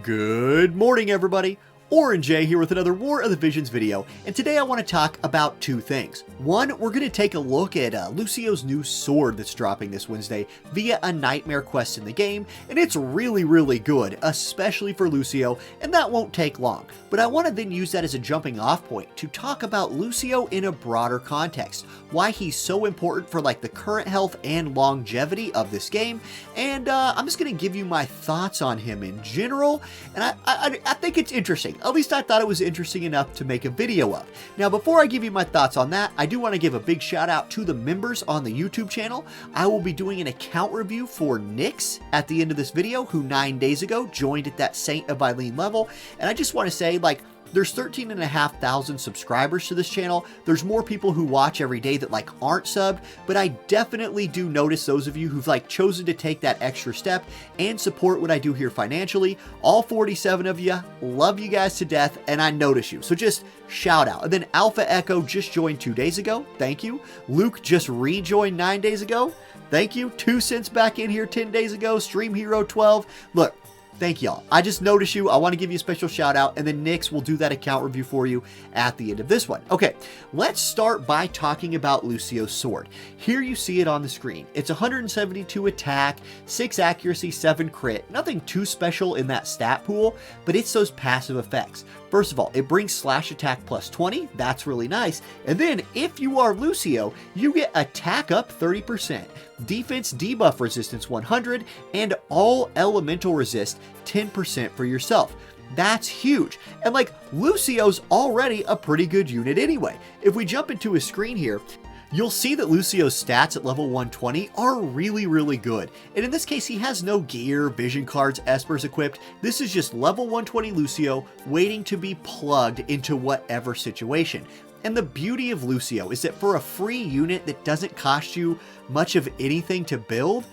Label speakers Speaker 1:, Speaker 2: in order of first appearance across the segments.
Speaker 1: Good morning, everybody. Orange J here with another War of the Visions video, and today I want to talk about two things. One, we're going to take a look at Lucio's new sword that's dropping this Wednesday via a nightmare quest in the game, and it's really good, especially for Lucio, and that won't take long. But I want to then use that as a jumping off point to talk about Lucio in a broader context, why he's so important for like the current health and longevity of this game, and I'm just going to give you my thoughts on him in general, and I think it's interesting. At least I thought it was interesting enough to make a video of. Now, before I give you my thoughts on that, I do want to give a big shout out to the members on the YouTube channel. I will be doing an account review for Nyx at the end of this video, who 9 days ago joined at that Saint of Eileen level. And I just want to say, like, there's 13,500 subscribers to this channel. There's more people who watch every day that like aren't subbed, but I definitely do notice those of you who've like chosen to take that extra step and support what I do here financially. All 47 of you, love you guys to death, and I notice you. So just shout out. And then Alpha Echo just joined 2 days ago. Thank you. Luke just rejoined 9 days ago. Thank you. 2 cents back in here 10 days ago. Stream Hero 12. Look, thank y'all. I just noticed you. I want to give you a special shout out, and then Nyx will do that account review for you at the end of this one. Okay, let's start by talking about Lucio's sword. Here you see it on the screen. It's 172 attack, 6 accuracy, 7 crit. Nothing too special in that stat pool, but it's those passive effects. First of all, it brings slash attack plus 20. That's really nice. And then if you are Lucio, you get attack up 30%, defense debuff resistance 100, and all elemental resist 10% for yourself. That's huge. And like, Lucio's already a pretty good unit anyway. If we jump into his screen here, you'll see that Lucio's stats at level 120 are really good. And in this case, he has no gear, vision cards, Espers equipped. This is just level 120 Lucio waiting to be plugged into whatever situation. And the beauty of Lucio is that for a free unit that doesn't cost you much of anything to build,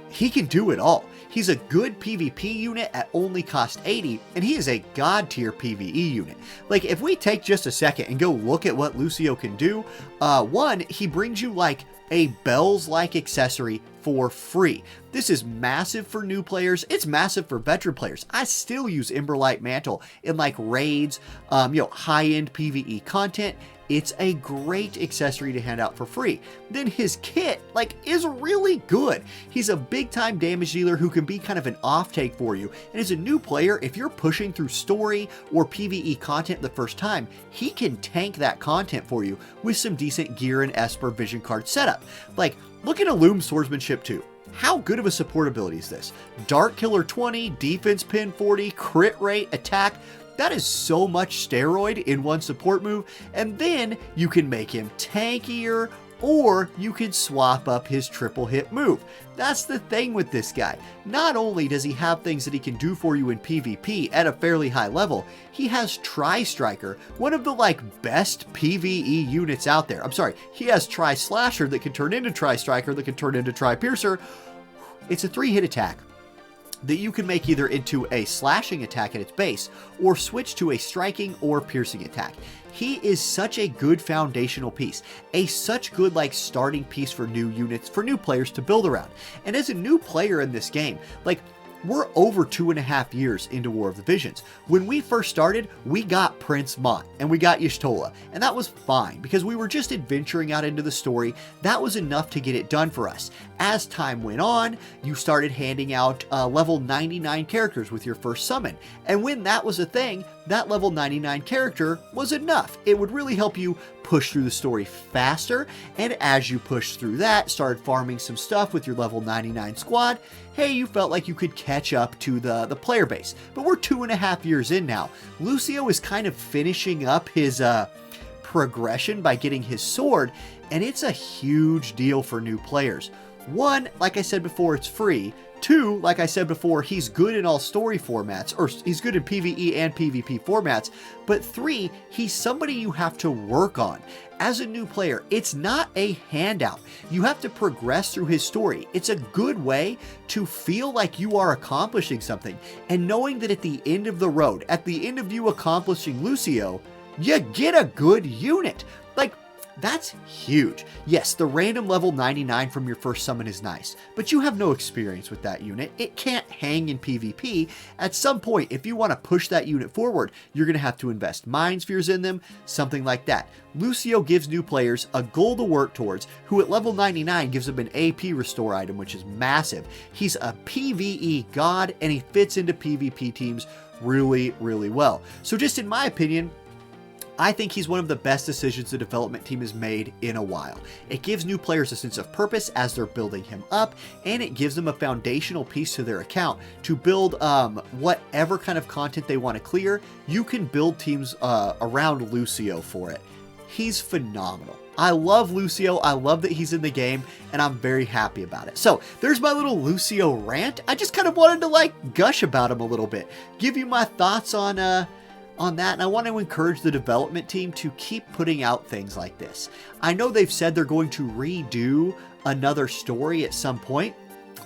Speaker 1: he can do it all. He's a good PvP unit at only cost 80, and he is a god tier PvE unit. Like, if we take just a second and go look at what Lucio can do, one, he brings you like a bells-like accessory for free. This is massive for new players. It's massive for veteran players. I still use Emberlight Mantle in like raids, high-end PvE content. It's a great accessory to hand out for free. Then his kit, like, is really good. He's a big-time damage dealer who can be kind of an off-take for you. And as a new player, if you're pushing through story or PvE content the first time, he can tank that content for you with some decent gear and Esper vision card setup. Like, look at Illume Swordsmanship 2. How good of a support ability is this? Dark Killer 20, defense pin 40, crit rate, attack. That is so much steroid in one support move, and then you can make him tankier, or you can swap up his triple hit move. That's the thing with this guy. Not only does he have things that he can do for you in PvP at a fairly high level, he has Tri-Striker, one of the like best PvE units out there. I'm sorry, he has Tri-Slasher that can turn into Tri-Striker, that can turn into Tri-Piercer. It's a 3-hit attack that you can make either into a slashing attack at its base, or switch to a striking or piercing attack. He is such a good foundational piece, such good like starting piece for new units, for new players to build around. And as a new player in this game, like, we're over 2.5 years into War of the Visions. When we first started, we got Prince Mont and we got Y'shtola, and that was fine because we were just adventuring out into the story. That was enough to get it done for us. As time went on, you started handing out level 99 characters with your first summon, and when that was a thing, that level 99 character was enough. It would really help you push through the story faster, and as you pushed through that, started farming some stuff with your level 99 squad, hey, you felt like you could catch up to the player base. But we're 2.5 years in now. Lucio is kind of finishing up his progression by getting his sword, and it's a huge deal for new players. One, like I said before, it's free. 2, like I said before, he's good in all story formats, or he's good in PvE and PvP formats. But 3, he's somebody you have to work on. As a new player, it's not a handout. You have to progress through his story. It's a good way to feel like you are accomplishing something, and knowing that at the end of the road, at the end of you accomplishing Lucio, you get a good unit. Like, That's huge. Yes, the random level 99 from your first summon is nice, but you have no experience with that unit. It can't hang in PvP. At some point, if you want to push that unit forward, you're going to have to invest Mind Spheres in them, something like that. Lucio gives new players a goal to work towards, who at level 99 gives them an AP restore item, which is massive. He's a PvE god, and he fits into PvP teams really, really well. So just in my opinion, I think he's one of the best decisions the development team has made in a while. It gives new players a sense of purpose as they're building him up, and it gives them a foundational piece to their account to build whatever kind of content they want to clear. You can build teams around Lucio for it. He's phenomenal. I love Lucio. I love that he's in the game, and I'm very happy about it. So there's my little Lucio rant. I just kind of wanted to like gush about him a little bit, give you my thoughts on that, and I want to encourage the development team to keep putting out things like this. I know they've said they're going to redo another story at some point.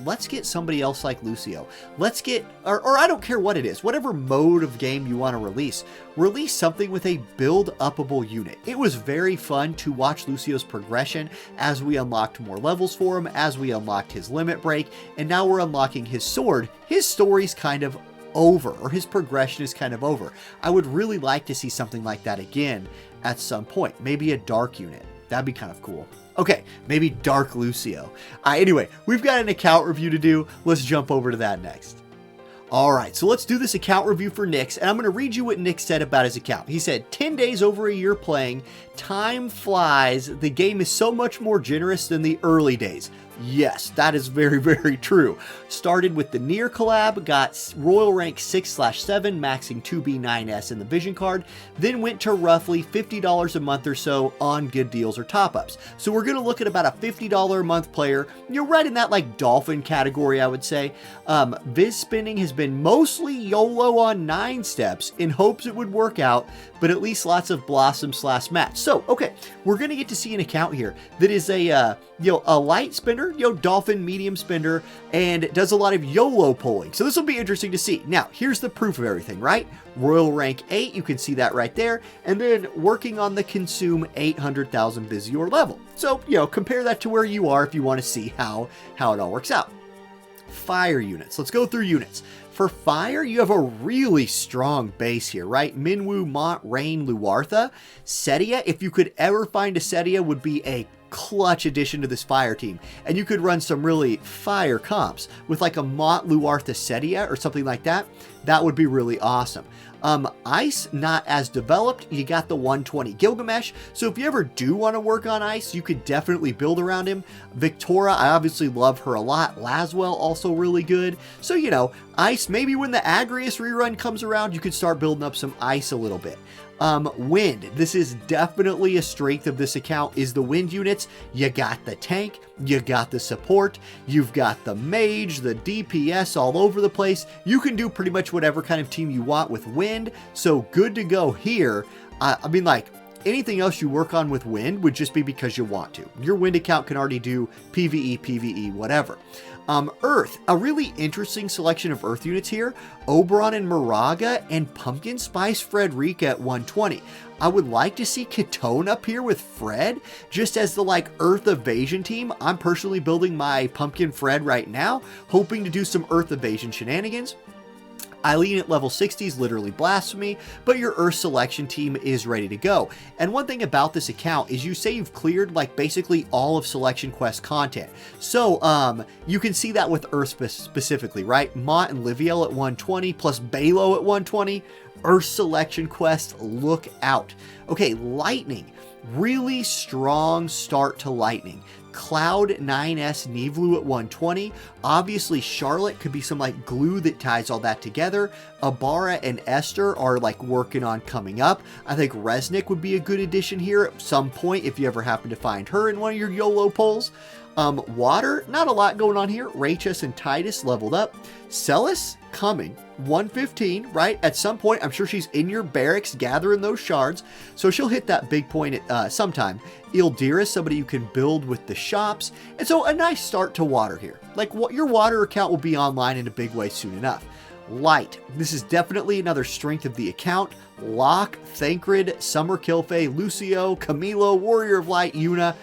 Speaker 1: Let's get somebody else like Lucio. Let's get, or I don't care what it is, whatever mode of game you want to release something with a build-upable unit. It was very fun to watch Lucio's progression as we unlocked more levels for him, as we unlocked his limit break, and now we're unlocking his sword. His story's kind of over, or his progression is kind of over. I would really like to see something like that again at some point. Maybe a dark unit. That'd be kind of cool. Okay, maybe Dark Lucio. Anyway, we've got an account review to do. Let's jump over to that next. Alright, so let's do this account review for Nyx, and I'm going to read you what Nyx said about his account. He said, 10 days over a year playing, time flies, the game is so much more generous than the early days. Yes, that is very, very true. Started with the Nier collab, got Royal Rank 6/7, maxing 2B9S in the Vision card, then went to roughly $50 a month or so on good deals or top-ups. So we're going to look at about a $50 a month player. You're right in that like Dolphin category, I would say. Viz spending has been mostly YOLO on 9 steps in hopes it would work out, but at least lots of Blossom/Match. So, okay, we're going to get to see an account here that is a light spender, Dolphin medium spender, and does a lot of YOLO pulling. So this will be interesting to see. Now, here's the proof of everything, right? Royal Rank 8, you can see that right there, and then working on the Consume 800,000 Visior level. So, compare that to where you are if you want to see how it all works out. Fire units. Let's go through units. For Fire, you have a really strong base here, right? Minwu, Mont, Rain, Luartha. Setia, if you could ever find a Setia, would be a clutch addition to this Fire team. And you could run some really fire comps with like a Mont, Luartha, Setia or something like that. That would be really awesome. Ice, not as developed. You got the 120 Gilgamesh. So if you ever do want to work on Ice, you could definitely build around him. Victoria, I obviously love her a lot. Laswell, also really good. So, Ice, maybe when the Agrius rerun comes around, you could start building up some Ice a little bit. Wind. This is definitely a strength of this account, is the wind units. You got the tank, you got the support, you've got the mage, the DPS all over the place. You can do pretty much whatever kind of team you want with wind, so good to go here. I mean, like, anything else you work on with wind would just be because you want to. Your wind account can already do PvE, whatever. Earth, a really interesting selection of Earth units here. Oberon and Moraga and Pumpkin Spice Frederica at 120. I would like to see Ketone up here with Fred, just as the like Earth Evasion team. I'm personally building my Pumpkin Fred right now, hoping to do some Earth Evasion shenanigans. Eileen at level 60 is literally blasphemy, but your Earth selection team is ready to go. And one thing about this account is you say you've cleared like basically all of Selection Quest content. So you can see that with Earth specifically, right? Mont and Liviel at 120 plus Balo at 120. Earth Selection Quest, look out. Okay, Lightning. Really strong start to Lightning. Cloud 9S Nivlu at 120. Obviously, Charlotte could be some like glue that ties all that together. Abara and Esther are like working on coming up. I think Resnick would be a good addition here at some point if you ever happen to find her in one of your YOLO polls. Water, not a lot going on here. Rachus and Titus leveled up. Celis coming. 115, right? At some point, I'm sure she's in your barracks gathering those shards, so she'll hit that big point at sometime. Ildira, somebody you can build with the shops, and so a nice start to water here. Like, what your water account will be online in a big way soon enough. Light. This is definitely another strength of the account. Locke, Thancred, Summer Kilfey, Lucio, Camilo, Warrior of Light, Yuna.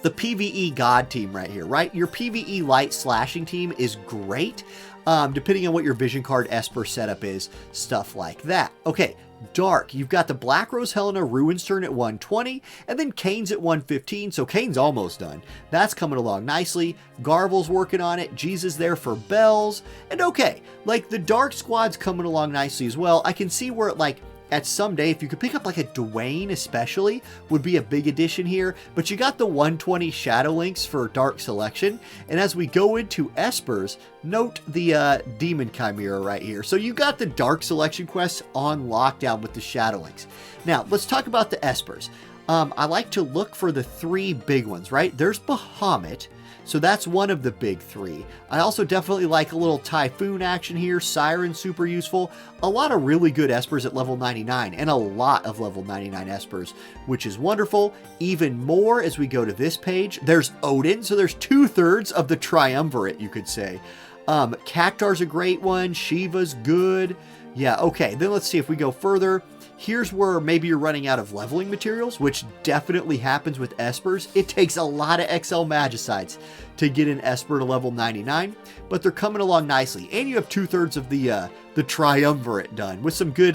Speaker 1: The PvE God team right here, right? Your PvE light slashing team is great, depending on what your vision card Esper setup is, stuff like that. Okay, Dark. You've got the Black Rose Helena Ruins turn at 120, and then Kane's at 115, so Kane's almost done. That's coming along nicely. Garvel's working on it. Jesus there for Bells. And okay, like the Dark squad's coming along nicely as well. I can see where, like, at some day, if you could pick up like a Dwayne especially, would be a big addition here. But you got the 120 Shadow Links for Dark selection. And as we go into Espers, note the Demon Chimera right here. So you got the Dark selection quests on lockdown with the Shadow Links. Now, let's talk about the Espers. I like to look for the 3 big ones, right? There's Bahamut. So that's one of the big 3. I also definitely like a little Typhoon action here. Siren, super useful. A lot of really good Espers at level 99, and a lot of level 99 Espers, which is wonderful. Even more as we go to this page. There's Odin, so there's 2/3 of the Triumvirate, you could say. Cactar's a great one. Shiva's good. Yeah, okay, then let's see if we go further. Here's where maybe you're running out of leveling materials, which definitely happens with Espers. It takes a lot of XL Magicites to get an Esper to level 99, but they're coming along nicely. And you have 2/3 of the Triumvirate done with some good,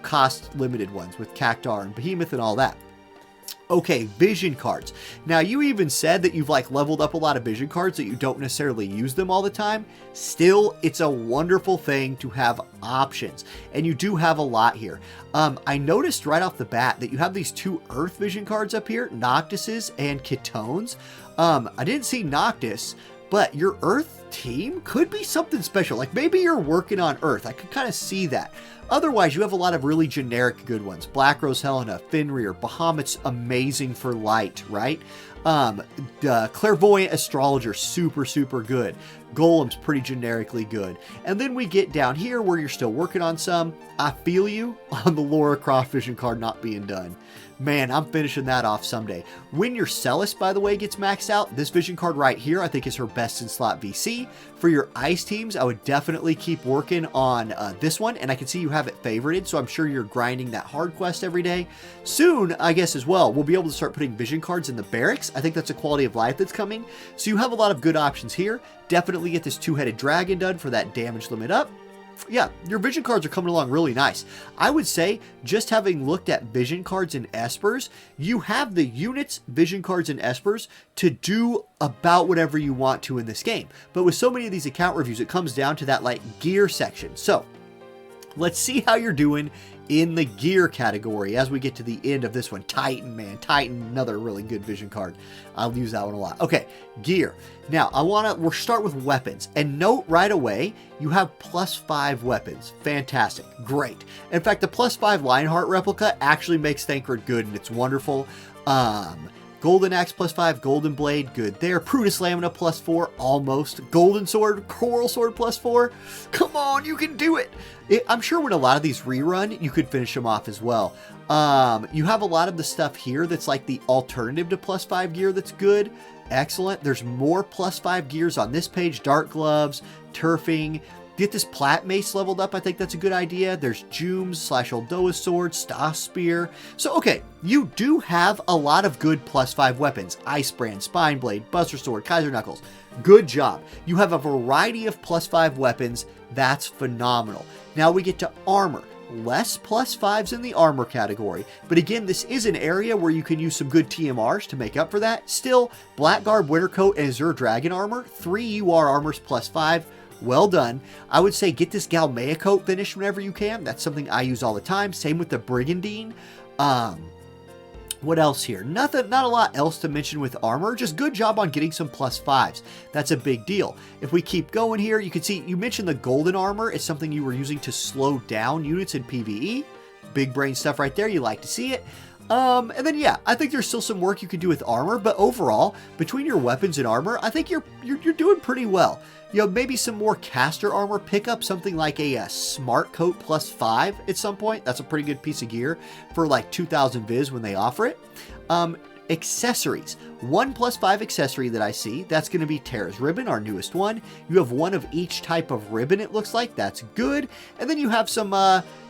Speaker 1: cost limited ones with Cactar and Behemoth and all that. Okay, vision cards. Now, you even said that you've like leveled up a lot of vision cards that you don't necessarily use them all the time. Still, it's a wonderful thing to have options, and you do have a lot here. I noticed right off the bat that you have these 2 Earth vision cards up here, Noctis's and Ketone's. I didn't see Noctis, but your Earth team could be something special. Like maybe you're working on Earth. I could kind of see that. Otherwise, you have a lot of really generic good ones. Black Rose Helena, Fenrir, Bahamut's amazing for light, right? Clairvoyant Astrologer, super, super good. Golem's pretty generically good. And then we get down here where you're still working on some. I feel you on the Lara Croft vision card not being done. Man, I'm finishing that off someday. When your Celis, by the way, gets maxed out, this vision card right here, I think is her best in slot VC. For your ice teams, I would definitely keep working on this one, and I can see you have it favorited, so I'm sure you're grinding that hard quest every day. Soon, I guess as well, we'll be able to start putting vision cards in the barracks. I think that's a quality of life that's coming. So you have a lot of good options here. Definitely get this 2-headed dragon done for that damage limit up. Yeah, your vision cards are coming along really nice. I would say, just having looked at vision cards and Espers, you have the units, vision cards, and Espers to do about whatever you want to in this game. But with so many of these account reviews, it comes down to that like gear section. So let's see how you're doing in the gear category as we get to the end of this one. Titan, man. Titan, another really good vision card. I'll use that one a lot. Okay, gear. Now, we'll start with weapons. And note right away, you have +5 weapons. Fantastic. Great. In fact, the +5 Lionheart replica actually makes Thancred good, and it's wonderful. Golden Axe +5, Golden Blade, good there. Prudus Lamina +4, almost. Golden Sword, Coral Sword +4. Come on, you can do it. I'm sure when a lot of these rerun, you could finish them off as well. You have a lot of the stuff here that's like the alternative to +5 gear that's good. Excellent. There's more +5 gears on this page. Dark Gloves, Turfing. Get this Plat Mace leveled up. I think that's a good idea. There's Jooms / Oldoa's Sword, Stas Spear. So, okay, you do have a lot of good +5 weapons. Ice Brand, Spine Blade, Buster Sword, Kaiser Knuckles. Good job. You have a variety of +5 weapons. That's phenomenal. Now we get to armor. Less +5s in the armor category. But again, this is an area where you can use some good TMRs to make up for that. Still, Black Garb, Winter Coat, and Azure Dragon Armor. 3 UR armors +5. Well done. I would say get this Galmea coat finished whenever you can. That's something I use all the time. Same with the Brigandine. What else here? Not a lot else to mention with armor. Just good job on getting some +5s. That's a big deal. If we keep going here, you can see you mentioned the golden armor. It's something you were using to slow down units in PvE. Big brain stuff right there. You like to see it. And then, yeah, I think there's still some work you could do with armor, but overall, between your weapons and armor, I think you're doing pretty well. You know, maybe some more caster armor. Pick up something like a smart coat +5 at some point. That's a pretty good piece of gear for like 2,000 viz when they offer it. accessories. 1+5 accessory that I see, that's going to be Tara's ribbon, our newest one. You have one of each type of ribbon, it looks like. That's good. And then you have some,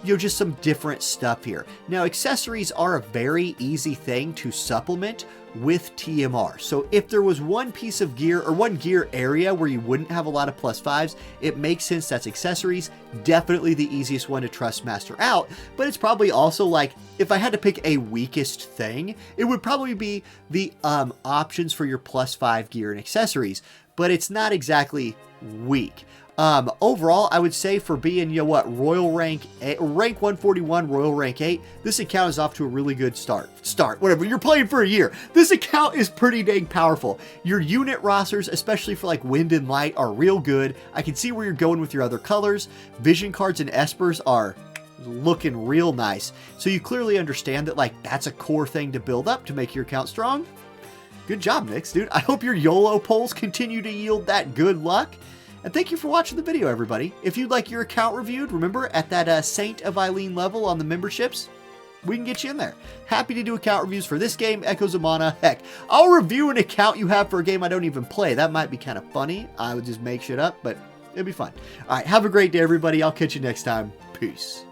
Speaker 1: just some different stuff here. Now, accessories are a very easy thing to supplement with TMR. So if there was one piece of gear or one gear area where you wouldn't have a lot of +5s, it makes sense that's accessories. Definitely the easiest one to trust master out, but it's probably also like, if I had to pick a weakest thing, it would probably be the options for your +5 gear and accessories, but it's not exactly weak. Overall, I would say for being, Royal Rank 8, Rank 141, Royal Rank 8, this account is off to a really good start. Whatever, you're playing for a year. This account is pretty dang powerful. Your unit rosters, especially for like Wind and Light, are real good. I can see where you're going with your other colors. Vision cards and Espers are looking real nice. So you clearly understand that, like, that's a core thing to build up to make your account strong. Good job, Nix, dude. I hope your YOLO polls continue to yield that good luck. And thank you for watching the video, everybody. If you'd like your account reviewed, remember, at that Saint of Eileen level on the memberships, we can get you in there. Happy to do account reviews for this game, Echoes of Mana. Heck, I'll review an account you have for a game I don't even play. That might be kind of funny. I would just make shit up, but it'd be fun. All right, have a great day, everybody. I'll catch you next time. Peace.